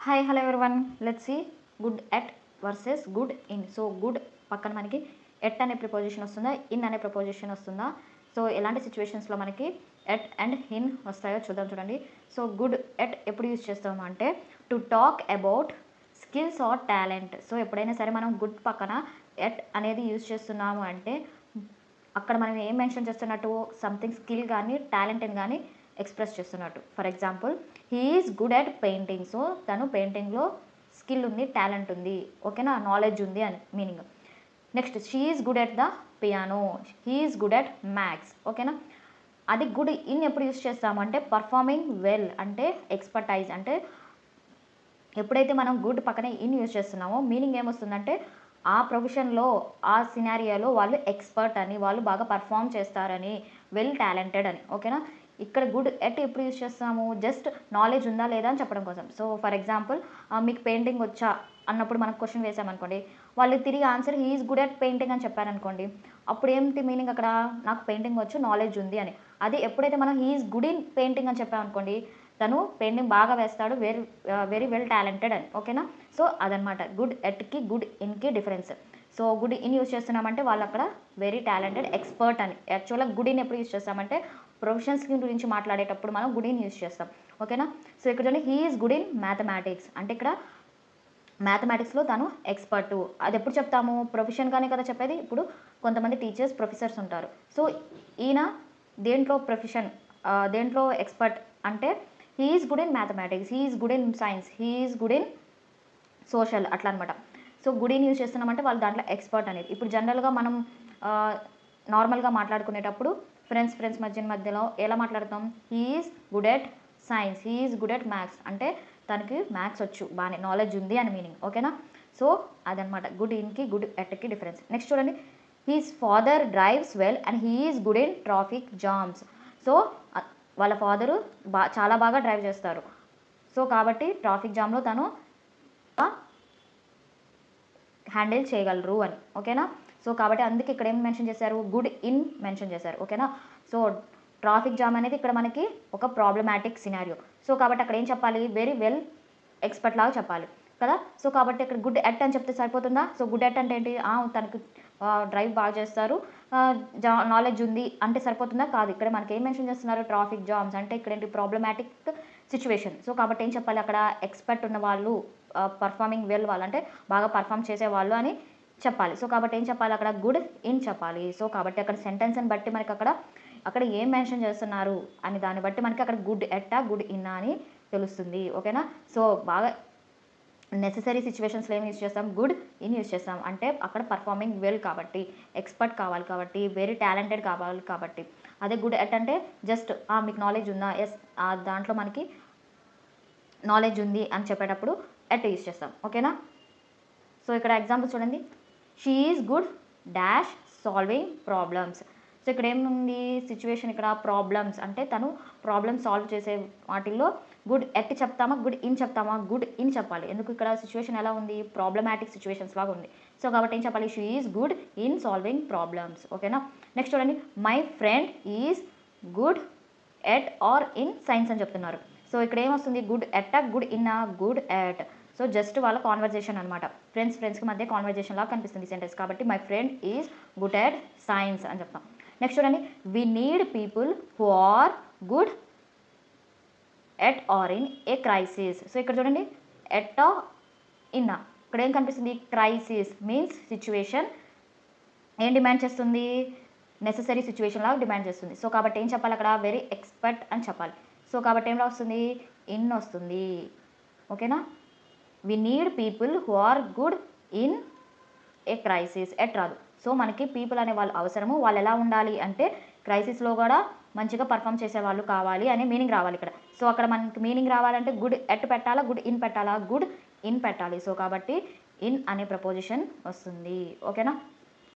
Hi hello everyone, let's see good at versus good in. So good పక్కన మనకి at అనే preposition వస్తుందా, in అనే ప్రిపోజిషన్ వస్తుందా, సో ఎలాంటి సిచ్యువేషన్స్లో మనకి ఎట్ అండ్ ఇన్ వస్తాయో చూద్దాం. చూడండి, సో గుడ్ ఎట్ ఎప్పుడు యూజ్ చేస్తాము అంటే to talk about skills or talent. So ఎప్పుడైనా సరే మనం గుడ్ పక్కన ఎట్ అనేది యూజ్ చేస్తున్నాము అంటే అక్కడ మనం ఏం మెన్షన్ చేస్తున్నట్టు, సంథింగ్ స్కిల్ కానీ టాలెంట్ని కానీ ఎక్స్ప్రెస్ చేస్తున్నట్టు. For example, he is good at painting. So తను పెయింటింగ్లో స్కిల్ ఉంది, టాలెంట్ ఉంది, ఓకేనా, నాలెడ్జ్ ఉంది అని meaning. Next, she is good at the piano, he is good at maths, ఓకేనా. అది గుడ్ ఇన్ ఎప్పుడు యూజ్ చేస్తామంటే పర్ఫార్మింగ్ వెల్ అంటే ఎక్స్పర్టైజ్. అంటే ఎప్పుడైతే మనం గుడ్ పక్కనే ఇన్ యూజ్ చేస్తున్నామో మీనింగ్ ఏమొస్తుందంటే ఆ ప్రొఫెషన్లో, ఆ సినారియోలో వాళ్ళు ఎక్స్పర్ట్ అని, వాళ్ళు బాగా పర్ఫామ్ చేస్తారని, వెల్ టాలెంటెడ్ అని, ఓకేనా. ఇక్కడ గుడ్ ఎట్ ఎప్పుడు యూజ్ చేస్తాము, జస్ట్ నాలెడ్జ్ ఉందా లేదా అని చెప్పడం కోసం. సో ఫర్ ఎగ్జాంపుల్, మీకు పెయింటింగ్ వచ్చా అన్నప్పుడు మనకు క్వశ్చన్ వేసామనుకోండి, వాళ్ళు తిరిగి answer he is good at painting అని చెప్పారనుకోండి, అప్పుడు ఏంటి మీనింగ్ అక్కడ, నాకు పెయింటింగ్ వచ్చు, నాలెడ్జ్ ఉంది అని. అది ఎప్పుడైతే మనం he is good in painting అని చెప్పామనుకోండి, తను పెయింటింగ్ బాగా వేస్తాడు, వెరీ వెల్ టాలెంటెడ్ అని, ఓకేనా. సో అదనమాట గుడ్ ఎట్కి గుడ్ ఇన్కి difference. So good in use చేస్తున్నామంటే వాళ్ళు అక్కడ వెరీ టాలెంటెడ్, ఎక్స్పర్ట్ అని. యాక్చువల్గా గుడ్ ఇన్ ఎప్పుడు యూజ్ చేస్తామంటే ప్రొఫెషన్స్ గురించి మాట్లాడేటప్పుడు మనం గుడ్ ఇన్ యూజ్ చేస్తాం, ఓకేనా. సో ఇక్కడ చూడండి, he is good in mathematics అంటే ఇక్కడ మ్యాథమెటిక్స్లో తను ఎక్స్పర్టు. అది ఎప్పుడు చెప్తాము, ప్రొఫెషన్గానే కదా చెప్పేది. ఇప్పుడు కొంతమంది టీచర్స్, ప్రొఫెసర్స్ ఉంటారు. సో ఈయన దేంట్లో ప్రొఫెషన్, దేంట్లో ఎక్స్పర్ట్ అంటే he is good in mathematics, he is good in science, he is good in social, అట్లా అనమాట. సో గుడ్ ఇన్ యూజ్ చేస్తున్నామంటే వాళ్ళు దాంట్లో ఎక్స్పర్ట్ అనేది. ఇప్పుడు జనరల్గా మనం నార్మల్గా మాట్లాడుకునేటప్పుడు ఫ్రెండ్స్ మధ్యలో ఎలా మాట్లాడతాం, he is good at science, he is good at maths అంటే తనకి మ్యాథ్స్ వచ్చు, బాగానే నాలెడ్జ్ ఉంది అని మీనింగ్, ఓకేనా. సో అదనమాట గుడ్ ఇన్కి గుడ్ ఎట్కి డిఫరెన్స్. నెక్స్ట్ చూడండి, he's father drives well and he is good in traffic jams. So వాళ్ళ ఫాదరు చాలా బాగా డ్రైవ్ చేస్తారు, సో కాబట్టి ట్రాఫిక్ జామ్లో తను హ్యాండిల్ చేయగలరు అని, ఓకేనా. సో కాబట్టి అందుకే ఇక్కడ ఏం మెన్షన్ చేశారు, గుడ్ ఇన్ మెన్షన్ చేశారు, ఓకేనా. సో ట్రాఫిక్ జామ్ అనేది ఇక్కడ మనకి ఒక ప్రాబ్లమాటిక్ సినారియో. సో కాబట్టి అక్కడ ఏం చెప్పాలి, వెరీ వెల్ ఎక్స్పర్ట్ లాగా చెప్పాలి కదా. సో కాబట్టి ఇక్కడ గుడ్ ఎట్ అని చెప్తే సరిపోతుందా. సో గుడ్ ఎట్ అంటే ఏంటి, తనకు డ్రైవ్ బాగా చేస్తారు, నాలెడ్జ్ ఉంది అంటే సరిపోతుందా, కాదు. ఇక్కడ మనకి ఏం మెన్షన్ చేస్తున్నారు, ట్రాఫిక్ జామ్స్ అంటే ఇక్కడ ఏంటి, ప్రాబ్లమాటిక్ సిచ్యువేషన్. సో కాబట్టి ఏం చెప్పాలి అక్కడ, ఎక్స్పర్ట్ ఉన్న వాళ్ళు, పర్ఫార్మింగ్ వెల్ వాళ్ళు అంటే బాగా పర్ఫామ్ చేసేవాళ్ళు అని చెప్పాలి. సో కాబట్టి ఏం చెప్పాలి అక్కడ, గుడ్ ఇన్ చెప్పాలి. సో కాబట్టి అక్కడ సెంటెన్స్ని బట్టి మనకి అక్కడ ఏం మెన్షన్ చేస్తున్నారు అని దాన్ని బట్టి మనకి అక్కడ గుడ్ ఎట్టా గుడ్ ఇన్నా అని తెలుస్తుంది, ఓకేనా. సో బాగా నెససరీ సిచ్యువేషన్స్లో ఏం యూజ్ చేస్తాం, గుడ్ ఇన్ యూజ్ చేస్తాం. అంటే అక్కడ పర్ఫార్మింగ్ వెల్ కాబట్టి, ఎక్స్పర్ట్ కావాలి కాబట్టి, వెరీ టాలెంటెడ్ కావాలి కాబట్టి. అదే గుడ్ ఎట్ అంటే జస్ట్ మీకు నాలెడ్జ్ ఉందా, ఎస్ దాంట్లో మనకి నాలెడ్జ్ ఉంది అని చెప్పేటప్పుడు ఎట్ యూజ్ చేస్తాం, ఓకేనా. సో ఇక్కడ ఎగ్జాంపుల్ చూడండి, she is good dash solving problems. So ఇక్కడ ఏముంది సిచ్యువేషన్, ఇక్కడ ప్రాబ్లమ్స్ అంటే తను ప్రాబ్లమ్ సాల్వ్ చేసే వాటిల్లో గుడ్ ఎట్ చెప్తామా, గుడ్ ఇన్ చెప్తామా, గుడ్ ఇన్ చెప్పాలి. ఎందుకు ఇక్కడ సిచ్యువేషన్ ఎలా ఉంది, ప్రాబ్లమాటిక్ సిచ్యువేషన్స్ లాగా ఉంది. సో కాబట్టి ఏం చెప్పాలి, she is good in solving problems, ఓకేనా. నెక్స్ట్ చూడండి, my friend is good at or in science అని చెప్తున్నారు. సో ఇక్కడ ఏమొస్తుంది, good at good in good at. So just వాళ్ళ కాన్వర్జేషన్ అనమాట, ఫ్రెండ్స్కి మధ్య కాన్వర్జేషన్ లాగా కనిపిస్తుంది సెంటెన్స్. కాబట్టి my friend is good at science అని చెప్తాం. నెక్స్ట్ చూడండి, we need people who are good at or in a crisis. So ఇక్కడ చూడండి, ఎట్ ఇన్, ఇక్కడ ఏం కనిపిస్తుంది, క్రైసిస్ మీన్స్ సిచ్యువేషన్ ఏం డిమాండ్ చేస్తుంది, నెససరీ సిచ్యువేషన్ లాగా డిమాండ్ చేస్తుంది. సో కాబట్టి ఏం చెప్పాలి అక్కడ, వెరీ ఎక్స్పర్ట్ అని చెప్పాలి. సో కాబట్టి ఏం వస్తుంది, ఇన్ వస్తుంది, ఓకేనా. We need people who are good in a crisis, at రాదు. సో మనకి పీపుల్ అనే వాళ్ళు అవసరము, వాళ్ళు ఎలా ఉండాలి అంటే క్రైసిస్లో కూడా మంచిగా పర్ఫామ్ చేసే వాళ్ళు కావాలి అనే మీనింగ్ రావాలి ఇక్కడ. సో అక్కడ మనకి మీనింగ్ రావాలంటే గుడ్ ఎట్ పెట్టాలా, గుడ్ ఇన్ పెట్టాలా, గుడ్ ఇన్ పెట్టాలి. సో కాబట్టి ఇన్ అనే ప్రపోజిషన్ వస్తుంది, ఓకేనా.